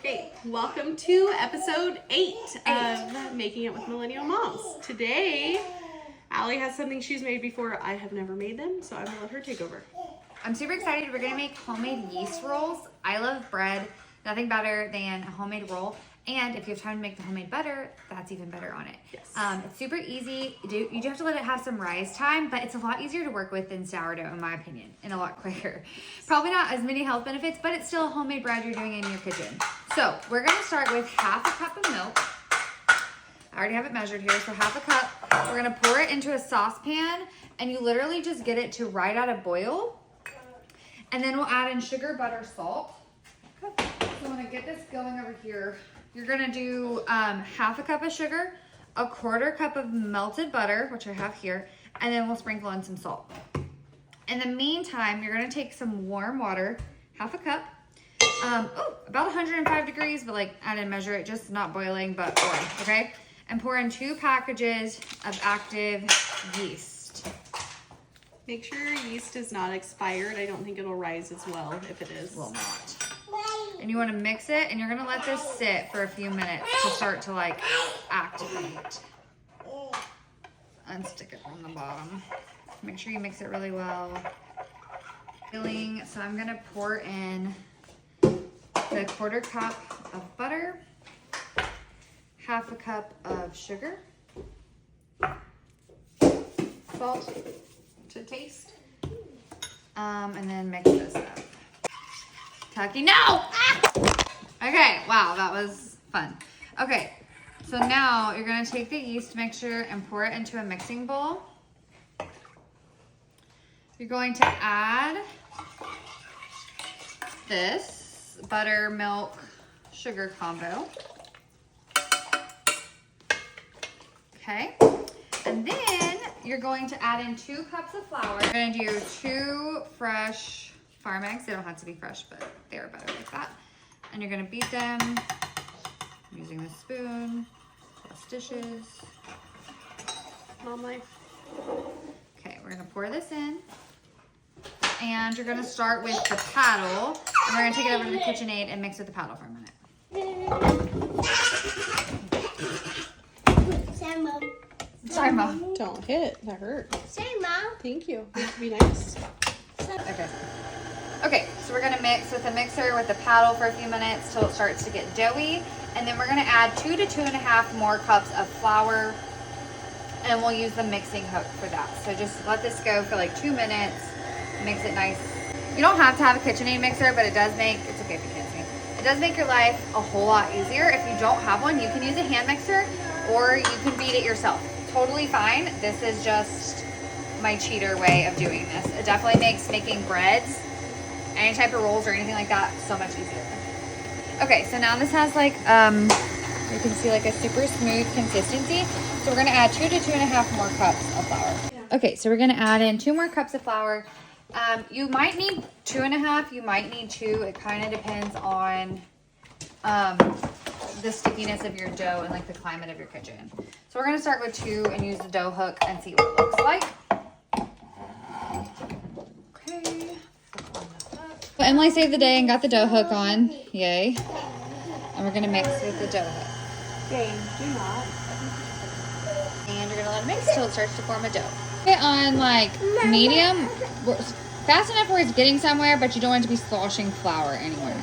Okay, welcome to episode 8 of Making It with Millennial Moms. Today, Allie has something she's made before. I have never made them, so I'm gonna let her take over. I'm super excited. We're gonna make homemade yeast rolls. I love bread. Nothing better than a homemade roll. And if you have time to make the homemade butter, that's even better on it. Yes. It's super easy. You do have to let it have some rise time, but it's a lot easier to work with than sourdough, in my opinion, and a lot quicker. Probably not as many health benefits, but it's still homemade bread you're doing in your kitchen. So we're gonna start with half a cup of milk. I already have it measured here, so half a cup. We're gonna pour it into a saucepan, and you literally just get it to right at a boil. And then we'll add in sugar, butter, salt. So I'm gonna get this going over here. You're gonna do half a cup of sugar, a quarter cup of melted butter, which I have here, and then we'll sprinkle in some salt. In the meantime, you're gonna take some warm water, half a cup, about 105 degrees, but like I didn't measure it, just not boiling, but warm, okay? And pour in 2 packages of active yeast. Make sure your yeast is not expired. I don't think it'll rise as well if it is. Will not. And you want to mix it, and you're going to let this sit for a few minutes to start to like activate. Unstick it from the bottom. Make sure you mix it really well. Filling. So I'm going to pour in the quarter cup of butter, half a cup of sugar, salt to taste, and then mix this up. Tucky, no! Ah! Okay, wow, that was fun. Okay, so now you're gonna take the yeast mixture and pour it into a mixing bowl. You're going to add this butter, milk, sugar combo. Okay, and then you're going to add in 2 cups of flour. You're gonna do 2 fresh farm eggs. They don't have to be fresh, but they're better like that. And you're gonna beat them using the spoon, plus dishes. Mom life. Okay, we're gonna pour this in. And you're gonna start with the paddle. And we're gonna take it over to the KitchenAid and mix with the paddle for a minute. Sorry, Mom. Don't hit, that hurt. Sorry, Mom. Thank you. You have to be nice. Okay. Okay, so we're gonna mix with the mixer with the paddle for a few minutes till it starts to get doughy. And then we're gonna add 2 to 2.5 more cups of flour, and we'll use the mixing hook for that. So just let this go for like 2 minutes, mix it nice. You don't have to have a KitchenAid mixer, but it does make, it's okay if you can't see, it does make your life a whole lot easier. If you don't have one, you can use a hand mixer or you can beat it yourself. Totally fine. This is just my cheater way of doing this. It definitely makes making breads, any type of rolls or anything like that, so much easier. Okay, so now this has like, you can see like a super smooth consistency. So we're gonna add 2 to 2.5 more cups of flour. Okay, so we're gonna add in 2 more cups of flour. You might need 2.5, you might need 2. It kind of depends on the stickiness of your dough and like the climate of your kitchen. So we're gonna start with 2 and use the dough hook and see what it looks like. Okay. So Emily saved the day and got the dough hook on. Yay. And we're gonna mix with the dough hook. Jane, do not. And you're gonna let it mix till it starts to form a dough. Put it on like medium, fast enough where it's getting somewhere, but you don't want it to be sloshing flour anywhere.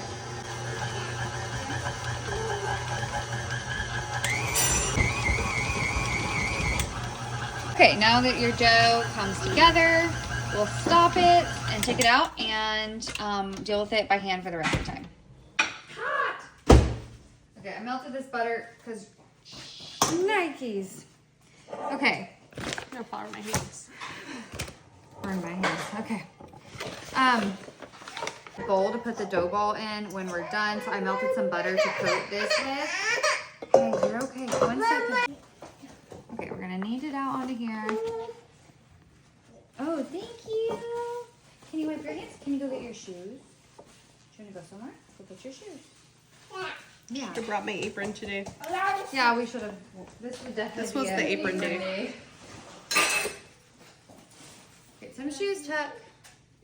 Okay, now that your dough comes together, we'll stop it and take it out and deal with it by hand for the rest of the time. Hot! Okay, I melted this butter because Nikes. Okay. I'm gonna flour my hands. Burn my hands. Okay. Bowl to put the dough ball in when we're done. So I melted some butter to coat this with. Okay, you're okay. 1 second. Okay, we're gonna knead it out onto here. Oh, thank you. Can you wipe your hands? Can you go get your shoes? Do you want to go somewhere? Go get your shoes. Yeah. I brought my apron today. Yeah, we should have. This would definitely. This was be the an apron day. Get some shoes, Chuck.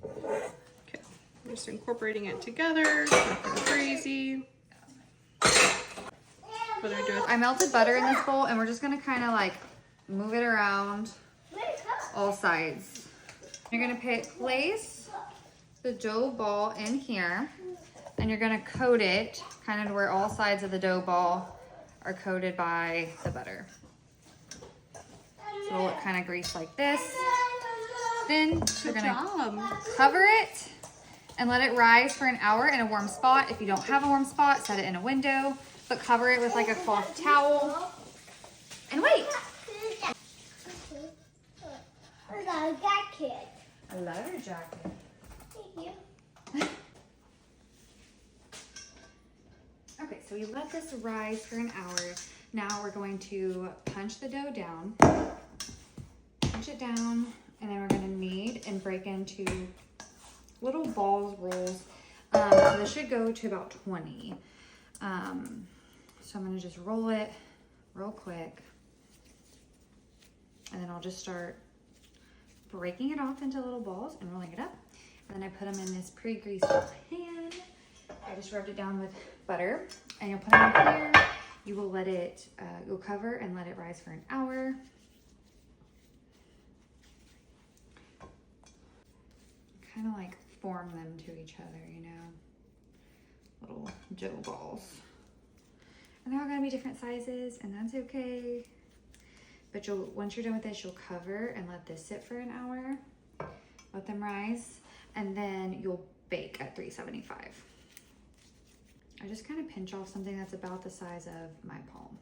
Okay, we're just incorporating it together. Nothing crazy. what are we doing? I melted butter in this bowl, and we're just gonna kind of like move it around all sides. You're gonna place the dough ball in here, and you're gonna coat it kind of to where all sides of the dough ball are coated by the butter. So it'll look kind of greased like this. Then you're gonna cover it and let it rise for an hour in a warm spot. If you don't have a warm spot, set it in a window, but cover it with like a cloth towel and wait. I got a jacket. I love your jacket. Thank you. Okay, so we let this rise for an hour. Now we're going to punch the dough down, punch it down, and then we're gonna knead and break into little balls, rolls. So this should go to about 20. So I'm gonna just roll it real quick. And then I'll just start breaking it off into little balls and rolling it up. And then I put them in this pre-greased pan. I just rubbed it down with butter, and you'll put them in here. You will let it, you'll cover and let it rise for an hour. Kind of like form them to each other, you know, little dough balls. And they're all gonna be different sizes, and that's okay. But once you're done with this, you'll cover and let this sit for an hour. Let them rise, and then you'll bake at 375. I just kind of pinch off something that's about the size of my palm.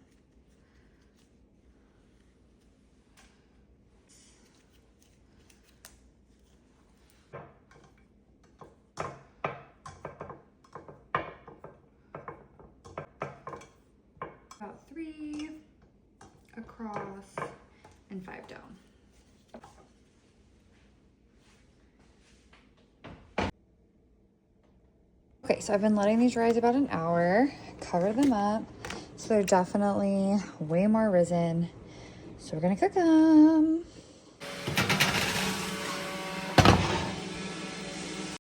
About 3 across and 5 down. Okay, so I've been letting these rise about an hour, cover them up. So they're definitely way more risen. So we're gonna cook them.